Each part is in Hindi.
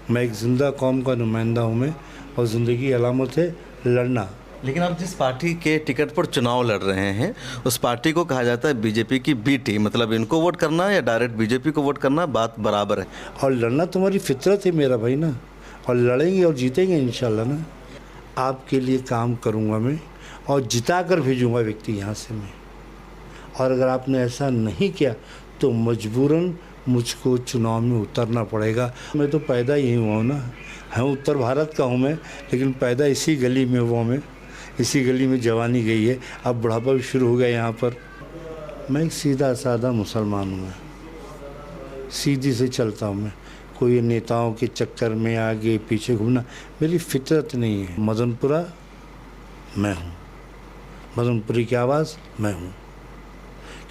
मैं एक ज़िंदा कौम का नुमाइंदा हूँ मैं, और ज़िंदगी की अलामत है लड़ना। लेकिन आप जिस पार्टी के टिकट पर चुनाव लड़ रहे हैं उस पार्टी को कहा जाता है बीजेपी की बी टीम, मतलब इनको वोट करना या डायरेक्ट बीजेपी को वोट करना बात बराबर है। और लड़ना तुम्हारी फितरत है मेरा भाई ना, और लड़ेंगे और जीतेंगे इंशाल्लाह ना। आपके लिए काम करूँगा मैं और जिता कर भेजूँगा व्यक्ति यहाँ से मैं। और अगर आपने ऐसा नहीं किया तो मजबूरन मुझको चुनाव में उतरना पड़ेगा। मैं तो पैदा यहीं हुआ हूँ ना, हाँ उत्तर भारत का हूँ मैं, लेकिन पैदा इसी गली में हुआ मैं, इसी गली में जवानी गई है, अब बुढ़ापा भी शुरू हो गया यहाँ पर। मैं एक सीधा साधा मुसलमान हूँ, मैं सीधी से चलता हूँ मैं, कोई नेताओं के चक्कर में आगे पीछे घूमना मेरी फितरत नहीं है। मदनपुरा मैं हूँ, मदनपुरी की आवाज़ मैं हूँ,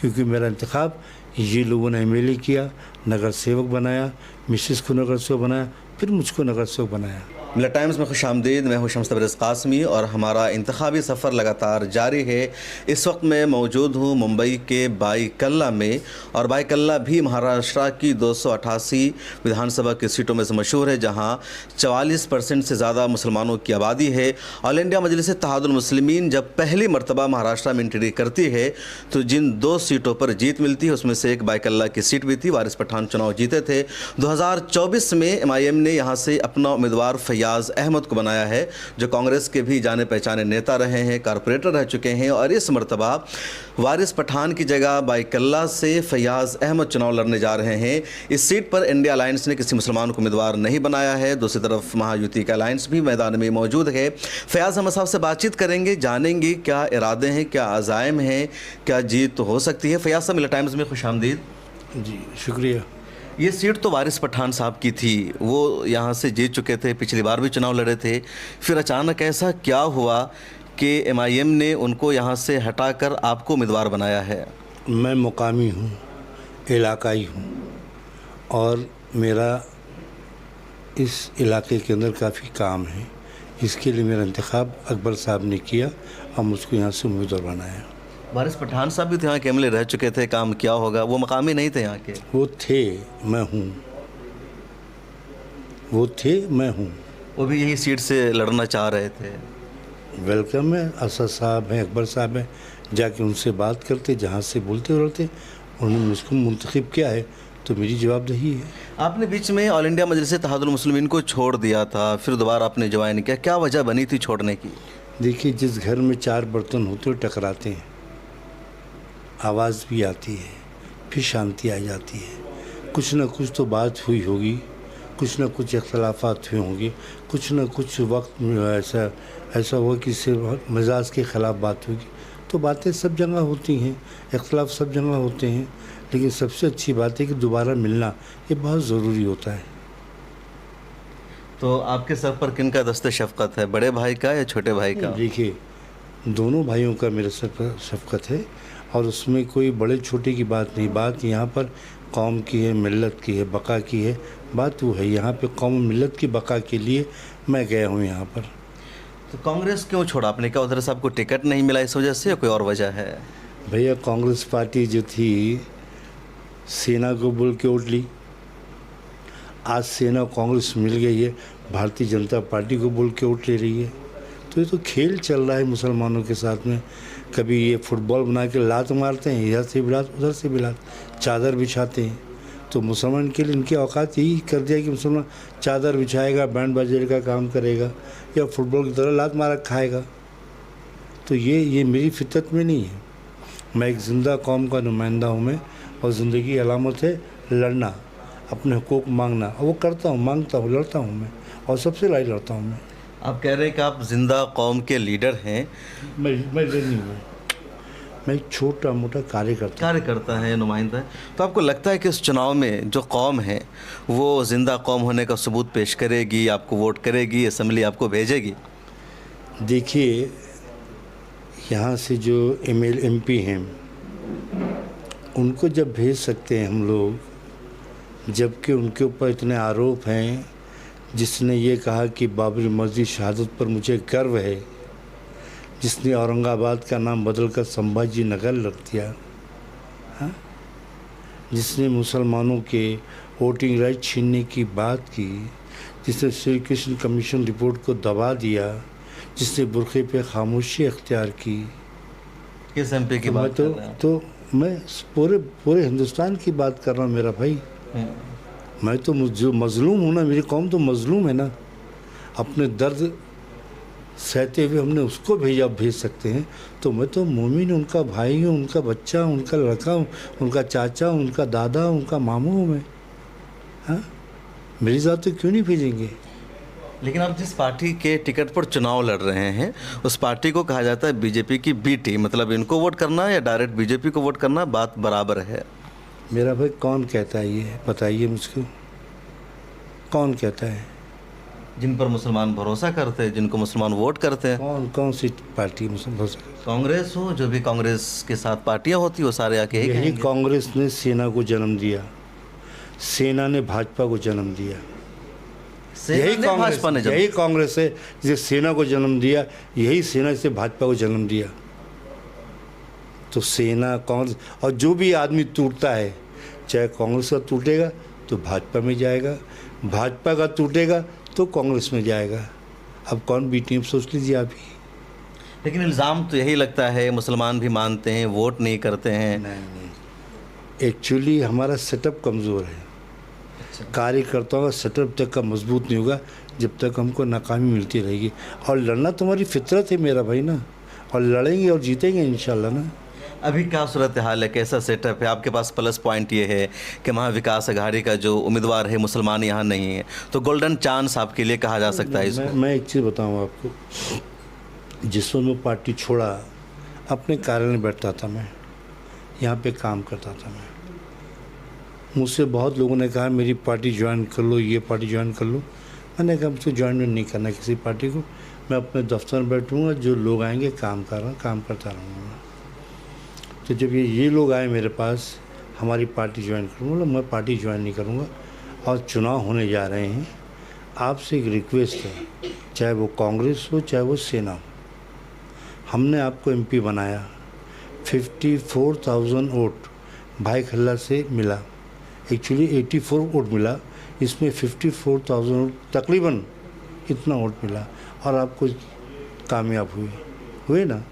क्योंकि मेरा इंतखाब ये लोगों ने एमएलए किया, नगर सेवक बनाया, मिसेस को नगर सेवक बनाया, फिर मुझको नगर सेवक बनाया। मिला टाइम्स में खुशामदीद। मैं हूं शम्स तबरेज़ कासमी और हमारा इंतखाबी सफ़र लगातार जारी है। इस वक्त मैं मौजूद हूं मुंबई के बाईकल्ला में, और बाईकल्ला भी महाराष्ट्र की 288 विधानसभा की सीटों में से मशहूर है, जहां 44% से ज़्यादा मुसलमानों की आबादी है। ऑल इंडिया मजलिस इत्तेहादुल मुस्लिमीन जब पहली मरतबा महाराष्ट्र में एंट्री करती है तो जिन 2 सीटों पर जीत मिलती है उसमें से एक बाईकल्ला की सीट भी थी। वारिस पठान चुनाव जीते थे। 2024 में एमआईएम ने यहाँ से अपना उम्मीदवार फैयाज़ अहमद को बनाया है, जो कांग्रेस के भी जाने पहचाने नेता रहे हैं, कारपोरेटर रह चुके हैं, और इस मरतबा वारिस पठान की जगह बाईकल्ला से फैयाज़ अहमद चुनाव लड़ने जा रहे हैं। इस सीट पर इंडिया अलायंस ने किसी मुसलमान को उम्मीदवार नहीं बनाया है। दूसरी तरफ महायुति का अलायंस भी मैदान में मौजूद है। फैयाज़ अहमद साहब से बातचीत करेंगे, जानेंगे क्या इरादे हैं, क्या अज़ाइम हैं, क्या जीत हो सकती है। फैयाज़ साहब, मिला टाइम्स में खुशामदीद। जी शुक्रिया। ये सीट तो वारिस पठान साहब की थी, वो यहाँ से जीत चुके थे, पिछली बार भी चुनाव लड़े थे। फिर अचानक ऐसा क्या हुआ कि एमआईएम ने उनको यहाँ से हटाकर आपको उम्मीदवार बनाया है? मैं मुकामी हूँ, इलाकाई हूँ, और मेरा इस इलाके के अंदर काफ़ी काम है। इसके लिए मेरा इंतखाब अकबर साहब ने किया और मुझको यहाँ से उम्मीदवार बनाया। वारिस पठान साहब भी तो यहाँ के एमएलए रह चुके थे, काम क्या होगा, वो मकामी नहीं थे यहाँ के? वो थे, मैं हूँ, वो थे, मैं हूँ। वो भी यही सीट से लड़ना चाह रहे थे। वेलकम है, असद साहब हैं, अकबर साहब हैं, जाके उनसे बात करते, जहाँ से बोलते रहते, उन्होंने मुझको मुंतखब किया है तो मेरी जवाबदेही है। आपने बीच में ऑल इंडिया मजलिस इत्तेहादुल मुस्लिमीन को छोड़ दिया था, फिर दोबारा आपने ज्वाइन किया, क्या वजह बनी थी छोड़ने की? देखिए, जिस घर में 4 बर्तन होते हैं टकराते हैं, आवाज़ भी आती है, फिर शांति आ जाती है। कुछ ना कुछ तो बात हुई होगी, कुछ ना कुछ इख्तलाफात हुए होंगे, कुछ ना कुछ वक्त में ऐसा हुआ कि सिर्फ मिजाज के ख़िलाफ़ बात होगी। तो बातें सब जगह होती हैं, इख्तलाफ सब जगह होते हैं, लेकिन सबसे अच्छी बात है कि दोबारा मिलना ये बहुत ज़रूरी होता है। तो आपके सर पर किन का दस्ते शफ़क़त है, बड़े भाई का या छोटे भाई का? देखिए, दोनों भाइयों का मेरे सर पर शफ़क़त है, और उसमें कोई बड़े छोटे की बात नहीं। बात यहाँ पर कौम की है, मिल्लत की है, बका की है। बात वो है, यहाँ पे कौम मिल्लत की बका के लिए मैं गया हूँ यहाँ पर। तो कांग्रेस क्यों छोड़ा आपने? क्या उधर से आपको टिकट नहीं मिला इस वजह से, या कोई और वजह है? भैया, कांग्रेस पार्टी जो थी सेना को बोल के उठ ली, आज सेना कांग्रेस मिल गई है, भारतीय जनता पार्टी को बोल के उठ ले रही है। तो ये तो खेल चल रहा है मुसलमानों के साथ में। कभी ये फुटबॉल बना के लात मारते हैं, इधर से भी लात उधर से भी लात, चादर बिछाते हैं। तो मुसलमान के लिए इनकी औकात यही कर दिया कि मुसलमान चादर बिछाएगा, बैंड बाजे का काम करेगा, या फुटबॉल की तरह लात मारा खाएगा। तो ये मेरी फितरत में नहीं है। मैं एक ज़िंदा कौम का नुमाइंदा हूँ मैं, और ज़िंदगी की अलामत है लड़ना, अपने हुकूक मांगना, और वो करता हूँ, मांगता हूँ, लड़ता हूँ मैं, और सबसे लड़ाई लड़ता हूँ मैं। आप कह रहे हैं कि आप जिंदा कौम के लीडर हैं। मैं नहीं हूँ, मैं एक छोटा मोटा कार्यकर्ता है, नुमाइंदा है। तो आपको लगता है कि इस चुनाव में जो कौम है वो ज़िंदा कौम होने का सबूत पेश करेगी, आपको वोट करेगी, असम्बली आपको भेजेगी? देखिए, यहाँ से जो MP हैं उनको जब भेज सकते हैं हम लोग, जबकि उनके ऊपर इतने आरोप हैं, जिसने ये कहा कि बाबरी मस्जिद शहादत पर मुझे गर्व है, जिसने औरंगाबाद का नाम बदलकर संभाजी नगर रख दिया, हाँ, जिसने मुसलमानों के वोटिंग राइट छीनने की बात की, जिसने श्री कृष्ण कमीशन रिपोर्ट को दबा दिया, जिसने बुरखे पे खामोशी अख्तियार की। किस एमपी की तो मैं बात कर रहे हैं? तो मैं पूरे हिंदुस्तान की बात कर रहा हूँ मेरा भाई। मैं तो जो मजलूम हूँ ना, मेरी कौम तो मजलूम है ना। अपने दर्द सहते हुए हमने उसको भेज सकते हैं, तो मैं तो मोमिन उनका भाई हूँ, उनका बच्चा, उनका लड़का हूँ, उनका चाचा, उनका दादा, उनका मामू हूँ मैं। हाँ, मेरी ज़ात तो क्यों नहीं भेजेंगे। लेकिन आप जिस पार्टी के टिकट पर चुनाव लड़ रहे हैं उस पार्टी को कहा जाता है बीजेपी की बी टीम, मतलब इनको वोट करना या डायरेक्ट बीजेपी को वोट करना बात बराबर है? मेरा भाई कौन कहता है ये, बताइए मुझको, कौन कहता है? जिन पर मुसलमान भरोसा करते हैं, जिनको मुसलमान वोट करते हैं। कौन सी पार्टी मुसलमान? कांग्रेस हो, जो भी कांग्रेस के साथ पार्टियां होती वो सारे आके यही यही कहेंगे। कांग्रेस ने सेना को जन्म दिया, सेना ने भाजपा को जन्म दिया। यही भाजपा ने यही कांग्रेस है जिसे सेना को जन्म दिया, यही सेना से भाजपा को जन्म दिया। तो सेना, कांग्रेस, और जो भी आदमी टूटता है, चाहे कांग्रेस का टूटेगा तो भाजपा में जाएगा, भाजपा का टूटेगा तो कांग्रेस में जाएगा। अब कौन बी टीम, सोच लीजिए आप ही। लेकिन इल्ज़ाम तो यही लगता है मुसलमान भी मानते हैं, वोट नहीं करते हैं। नहीं, एक्चुअली हमारा सेटअप कमज़ोर है। कार्यकर्ताओं का सेटअप तक का मजबूत नहीं होगा जब तक हमको नाकामी मिलती रहेगी। और लड़ना तुम्हारी फितरत है मेरा भाई ना, और लड़ेंगे और जीतेंगे इंशाल्लाह ना। अभी क्या सूरत हाल है, कैसा सेटअप है आपके पास? प्लस पॉइंट ये है कि महाविकास अघाड़ी का जो उम्मीदवार है मुसलमान यहाँ नहीं है, तो गोल्डन चांस आपके लिए कहा जा सकता है इसको। मैं एक चीज़ बताऊँ आपको, जिस वक्त मैं पार्टी छोड़ा, अपने कार्यालय में बैठता था, मैं यहाँ पे काम करता था। मैं मुझसे बहुत लोगों ने कहा मेरी पार्टी ज्वाइन कर लो, ये पार्टी ज्वाइन कर लो। मैंने कहा मुझसे ज्वाइन नहीं करना किसी पार्टी को, मैं अपने दफ्तर में बैठूँगा, जो लोग आएंगे काम करता रहूँगा। तो जब ये लोग आए मेरे पास, हमारी पार्टी ज्वाइन करूँगा, मैं पार्टी ज्वाइन नहीं करूँगा। और चुनाव होने जा रहे हैं, आपसे एक रिक्वेस्ट है, चाहे वो कांग्रेस हो चाहे वो सेना हो, हमने आपको एमपी बनाया, 54,000 वोट भाई खल्ला से मिला। एक्चुअली 84 वोट मिला, इसमें 54,000 वोट तकरीबन इतना वोट मिला, और आपको कामयाब हुए ना।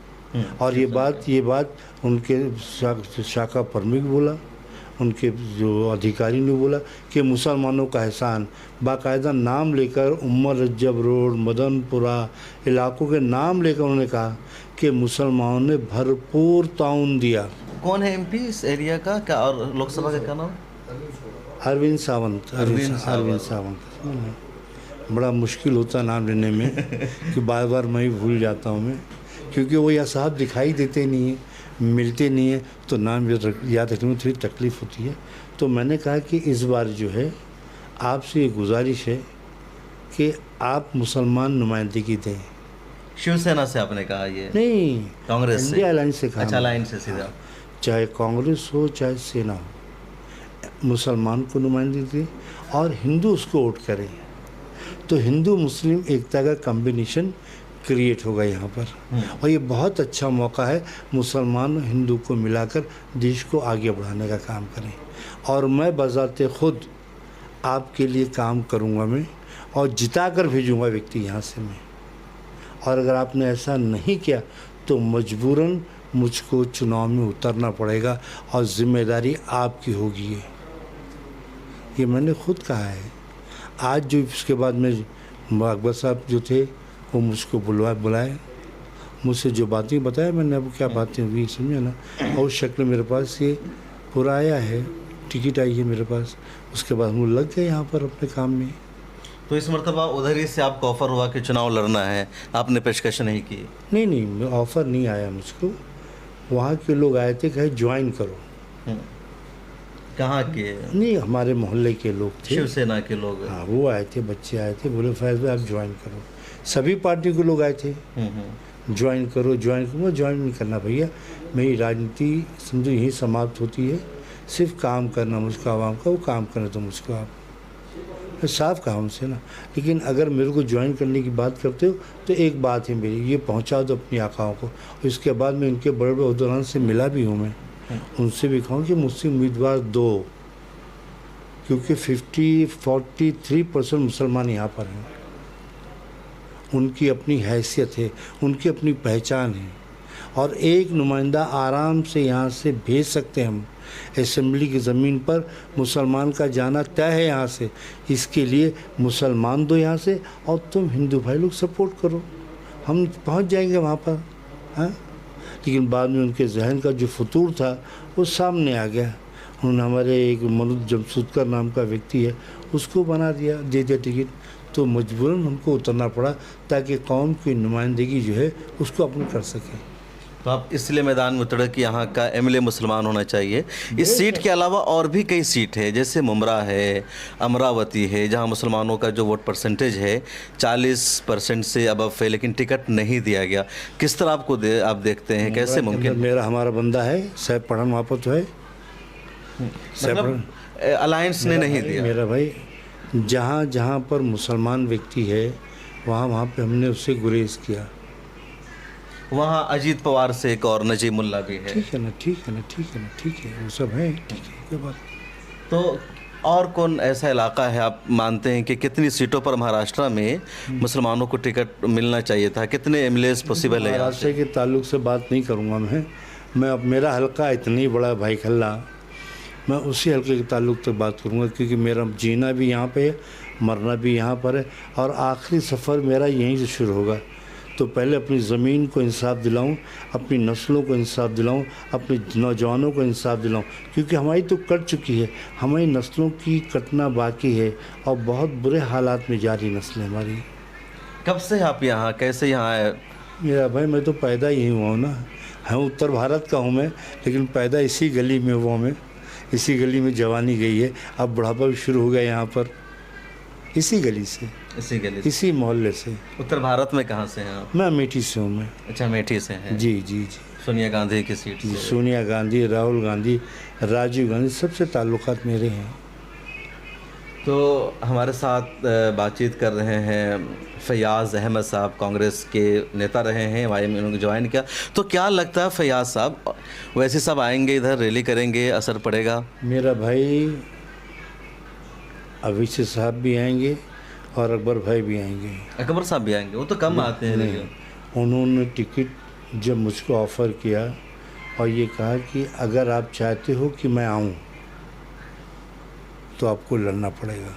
और ये बात उनके शाखा प्रमुख बोला, उनके जो अधिकारी ने बोला कि मुसलमानों का एहसान, बाकायदा नाम लेकर उमर रज्जब रोड, मदनपुरा इलाकों के नाम लेकर उन्होंने कहा कि मुसलमानों ने भरपूर ताउन दिया। कौन है एमपी इस एरिया का, क्या और लोकसभा का क्या नाम? अरविंद सावंत। बड़ा मुश्किल होता है नाम लेने में कि बार बार मैं ही भूल जाता हूँ मैं, क्योंकि वो या साहब दिखाई देते नहीं हैं, मिलते नहीं हैं, तो नाम याद रखने में थोड़ी तकलीफ़ होती है। तो मैंने कहा कि इस बार जो है आपसे ये गुजारिश है कि आप मुसलमान नुमाइंदगी दें। शिवसेना से आपने कहा? ये नहीं, कांग्रेस से? इंडिया अलायंस से कहा। अच्छा, अलायंस से सीधा। चाहे कांग्रेस हो चाहे सेना हो, मुसलमान को नुमाइंदगी दें और हिंदू उसको वोट करें, तो हिंदू मुस्लिम एकता का कॉम्बिनेशन क्रिएट होगा यहाँ पर। और ये बहुत अच्छा मौका है, मुसलमान और हिंदू को मिलाकर देश को आगे बढ़ाने का काम करें। और मैं बज़ाते खुद आपके लिए काम करूँगा मैं, और जिता कर भेजूँगा व्यक्ति यहाँ से मैं। और अगर आपने ऐसा नहीं किया तो मजबूरन मुझको चुनाव में उतरना पड़ेगा, और ज़िम्मेदारी आपकी होगी। ये मैंने खुद कहा है। आज जो इसके बाद में अकबर साहब जो थे वो मुझको बुलाए, मुझसे जो बातें बताया मैंने, अब क्या बातें हुई समझे ना। और उस शक्ल मेरे पास ये पूरा आया है, टिकट आई है मेरे पास। उसके बाद हम लग गए यहाँ पर अपने काम में। तो इस मरतबा उधर ही से आपको ऑफ़र हुआ कि चुनाव लड़ना है, आपने पेशकश नहीं की? नहीं, ऑफ़र नहीं आया मुझको। वहाँ के लोग आए थे, कहे ज्वाइन करो। कहाँ के? नहीं, हमारे मोहल्ले के लोग थे, शिवसेना के लोग। हाँ, वो आए थे, बच्चे आए थे, बोले फैज़ भाई आप ज्वाइन करो। सभी पार्टी के लोग आए थे, ज्वाइन करो। मैं ज्वाइन नहीं करना भैया, मेरी राजनीति समझो यही समाप्त होती है, सिर्फ काम करना मुझको आवाम का, वो काम करना तो मुझको आप साफ कहा उनसे ना। लेकिन अगर मेरे को ज्वाइन करने की बात करते हो तो एक बात है मेरी, ये पहुंचा दो अपनी आकाओं को। उसके बाद में इनके बड़े बड़े उदाहरण से मिला भी हूँ मैं, उनसे भी कहूँ कि मुझसे उम्मीदवार दो, क्योंकि 43% मुसलमान यहाँ पर हैं। उनकी अपनी हैसियत है, उनकी अपनी पहचान है, और एक नुमाइंदा आराम से यहाँ से भेज सकते हैं हम। असेंबली की ज़मीन पर मुसलमान का जाना तय है यहाँ से, इसके लिए मुसलमान दो यहाँ से और तुम हिंदू भाई लोग सपोर्ट करो, हम पहुँच जाएंगे वहाँ पर। हाँ, लेकिन बाद में उनके जहन का जो फतूर था वो सामने आ गया। उन्होंने हमारे एक मनोज जमशूदकर नाम का व्यक्ति है, उसको बना दिया, दे दिया टिकट। तो मजबूरन हमको उतरना पड़ा ताकि कौम की नुमाइंदगी जो है उसको अपन कर सकें। तो आप इसलिए मैदान में उतरे कि यहाँ का एमएलए मुसलमान होना चाहिए। इस सीट के अलावा और भी कई सीट है, जैसे मुमरा है, अमरावती है, जहाँ मुसलमानों का जो वोट परसेंटेज है 40% से अबव है, लेकिन टिकट नहीं दिया गया। किस तरह आप देखते हैं, कैसे मुमकिन? हमारा बंदा है सैफ पठान, वहाँ पर तो है। मतलब अलायंस ने नहीं दिया। मेरा भाई जहाँ जहाँ पर मुसलमान व्यक्ति है वहाँ पे हमने उससे गुरेज किया। वहाँ अजीत पवार से एक और नजीमुल्ला भी है। ठीक है ना, ठीक है, वो सब है, ठीक है, कोई बात। तो और कौन ऐसा इलाका है आप मानते हैं कि कितनी सीटों पर महाराष्ट्र में मुसलमानों को टिकट मिलना चाहिए था? कितने एमएलएस पॉसिबल है? महाराष्ट्र के ताल्लुक से बात नहीं करूँगा मैं अब मेरा हल्का इतनी बड़ा भाई खल्ला, मैं उसी हल्के के ताल्लुक तक बात करूँगा, क्योंकि मेरा जीना भी यहाँ पे है, मरना भी यहाँ पर है, और आखिरी सफ़र मेरा यहीं से शुरू होगा। तो पहले अपनी ज़मीन को इंसाफ दिलाऊं, अपनी नस्लों को इंसाफ दिलाऊं, अपने नौजवानों को इंसाफ दिलाऊं, क्योंकि हमारी तो कट चुकी है, हमारी नस्लों की कटना बाकी है, और बहुत बुरे हालात में जा रही नस्लें हमारी। कब से आप यहाँ, कैसे यहाँ आए? मेरा भाई मैं तो पैदा ही हुआ हूँ ना, हाँ उत्तर भारत का हूँ मैं, लेकिन पैदा इसी गली में हुआ मैं, इसी गली में जवानी गई है, अब बुढ़ापा भी शुरू हो गया यहाँ पर, इसी गली से, इसी मोहल्ले से। उत्तर भारत में कहाँ से हैं आप? मैं अमेठी से हूँ मैं। अच्छा, अमेठी से हैं। जी जी जी। सोनिया गांधी की सीट से? सोनिया गांधी, राहुल गांधी, राजीव गांधी, सबसे ताल्लुकात मेरे हैं। तो हमारे साथ बातचीत कर रहे हैं फैयाज़ अहमद साहब, कांग्रेस के नेता रहे हैं, वाईएम उन्होंने ज्वाइन किया। तो क्या लगता है फैयाज़ साहब, वैसे सब आएंगे इधर, रैली करेंगे, असर पड़ेगा? मेरा भाई अभिषेक साहब भी आएंगे और अकबर भाई भी आएंगे। अकबर साहब भी आएंगे? वो तो कम आते हैं। नहीं, उन्होंने टिकट जब मुझको ऑफ़र किया और ये कहा कि अगर आप चाहते हो कि मैं आऊँ तो आपको लड़ना पड़ेगा।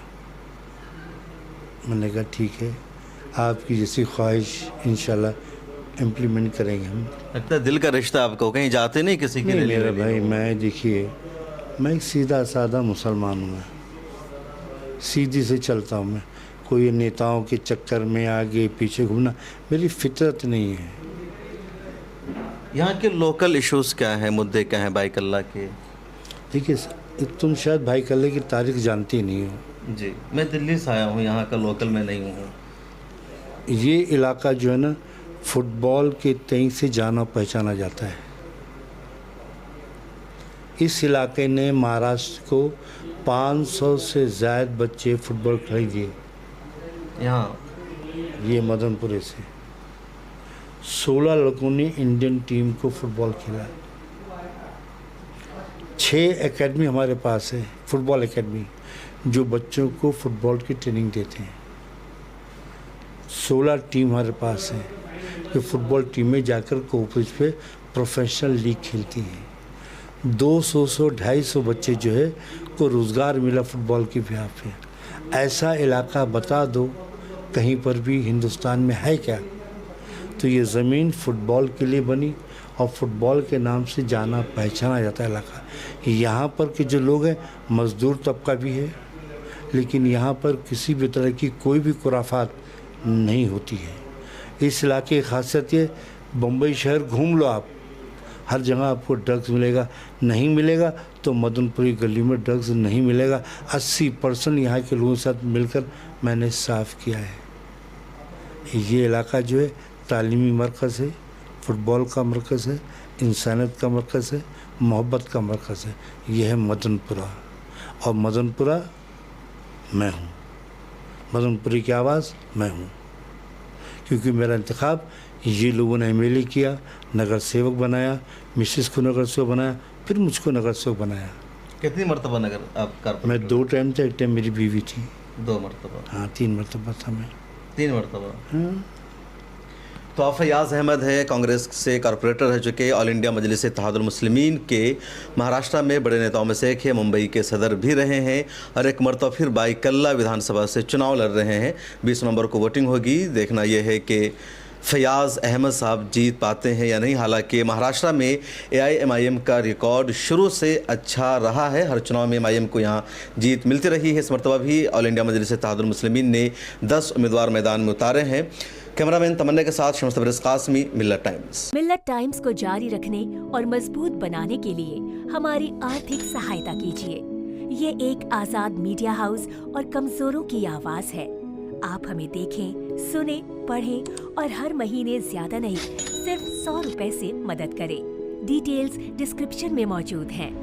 मैंने कहा ठीक है, आपकी जैसी ख्वाहिश इंशाल्लाह इम्प्लीमेंट करेंगे हम। लगता है दिल का रिश्ता आपको, कहीं जाते नहीं किसी के लिए? मेरा भाई मैं देखिए, मैं एक सीधा साधा मुसलमान हूँ, मैं सीधी से चलता हूँ, मैं कोई नेताओं के चक्कर में आगे पीछे घूमना मेरी फितरत नहीं है। यहाँ के लोकल इश्यूज़ क्या हैं, मुद्दे क्या हैं भाई कल्ला के? देखिए, तुम शायद भाई कल्ले की तारीख जानती नहीं हो। जी, मैं दिल्ली से आया हूँ, यहाँ का लोकल मैं नहीं हूँ। ये इलाका जो है ना, फुटबॉल के तई से जाना पहचाना जाता है। इस इलाके ने महाराष्ट्र को 500 से ज़्यादा बच्चे फुटबॉल खिलाई दिए। यहाँ ये मदनपुरे से 16 लड़कों ने इंडियन टीम को फुटबॉल खेला। 6 एकेडमी हमारे पास है, फुटबॉल एकेडमी, जो बच्चों को फुटबॉल की ट्रेनिंग देते हैं। 16 टीम हमारे पास है, जो फुटबॉल टीमें जाकर कोपरेज पे प्रोफेशनल लीग खेलती हैं। 200 से 250 बच्चे जो है को रोज़गार मिला फुटबॉल की बिहार पे। ऐसा इलाका बता दो कहीं पर भी हिंदुस्तान में है क्या? तो ये ज़मीन फुटबॉल के लिए बनी और फुटबॉल के नाम से जाना पहचाना जाता है इलाका। यहाँ पर के जो लोग हैं मज़दूर तबका भी है, लेकिन यहाँ पर किसी भी तरह की कोई भी खुराफात नहीं होती है। इस इलाके की खासियत ये, बम्बई शहर घूम लो आप, हर जगह आपको ड्रग्स मिलेगा, नहीं मिलेगा तो मदनपुरी गली में ड्रग्स नहीं मिलेगा। 80% यहाँ के लोगों के साथ मिलकर मैंने साफ़ किया है। ये इलाका जो है तालीमी मरकज़ है, फुटबॉल का मरकज़ है, इंसानियत का मरकज़ है, मोहब्बत का मरकज़ है। यह है मदनपुरा, और मदनपुरा मैं हूँ, मदनपुरी की आवाज़ मैं हूँ, क्योंकि मेरा इंतखाब ये लोगों ने एमएलए किया, नगर सेवक बनाया, मिसेस को नगर सेवक बनाया, फिर मुझको नगर सेवक बनाया। कितनी मरतबा नगर आप कारपोरेटर? मैं 2 टाइम था, एक टाइम मेरी बीवी थी। 2 मरतबा, हाँ 3 मरतबा था मैं। 3 मरतबा। हाँ। तो आप फयाज़ अहमद है, कांग्रेस से कॉरपोरेटर रह चुके, ऑल इंडिया मजलिस इत्तेहादुल मुस्लिमीन के महाराष्ट्र में बड़े नेताओं में से एक है, मुंबई के सदर भी रहे हैं और एक मरतबा फिर बाईकल्ला विधानसभा से चुनाव लड़ रहे हैं। 20 नवंबर को वोटिंग होगी। देखना यह है कि फयाज़ अहमद साहब जीत पाते हैं या नहीं। हालांकि महाराष्ट्र में AIMIM का रिकॉर्ड शुरू से अच्छा रहा है, हर चुनाव में MIM को यहाँ जीत मिलती रही है। इस मरतबा भी ऑल इंडिया मजलिस इत्तेहादुल मुस्लिमीन ने 10 उम्मीदवार मैदान में उतारे हैं। कैमरामैन तमन्ना के साथ शम्स तबरेज़ कासमी, मिल्लत टाइम्स। मिल्लत टाइम्स को जारी रखने और मजबूत बनाने के लिए हमारी आर्थिक सहायता कीजिए। ये एक आजाद मीडिया हाउस और कमजोरों की आवाज है। आप हमें देखें, सुने, पढ़ें और हर महीने ज्यादा नहीं, सिर्फ 100 रुपए से मदद करें। डिटेल्स डिस्क्रिप्शन में मौजूद हैं।